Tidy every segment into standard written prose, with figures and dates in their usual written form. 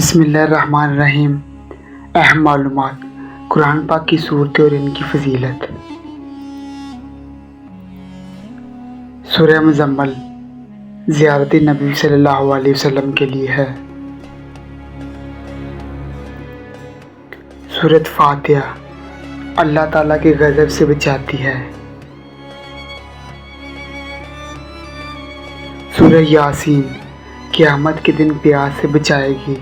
بسم اللہ الرحمن الرحیم۔ اہم معلومات: قرآن پاک کی صورتیں اور ان کی فضیلت۔ سورہ مزمل زیارت نبی صلی اللہ علیہ وسلم کے لیے ہے۔ سورۃ فاتحہ اللہ تعالیٰ کے غضب سے بچاتی ہے۔ سورہ یاسین قیامت کے دن پیاس سے بچائے گی۔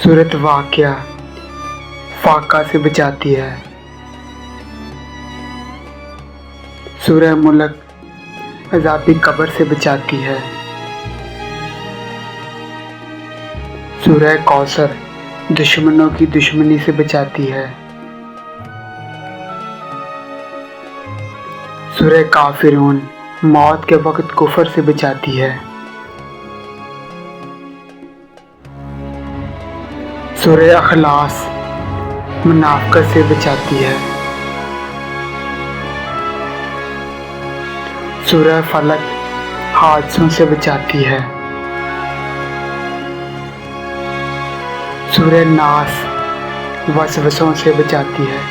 سورۃ واقعہ فاقہ سے بچاتی ہے۔ سورہ ملک عذاب قبر سے بچاتی ہے۔ سورہ کوثر دشمنوں کی دشمنی سے بچاتی ہے۔ سورہ کافرون موت کے وقت کفر سے بچاتی ہے۔ سورہ اخلاص منافقت سے بچاتی ہے۔ سورہ فلق حادثوں سے بچاتی ہے۔ سورہ ناس وسوسوں سے بچاتی ہے۔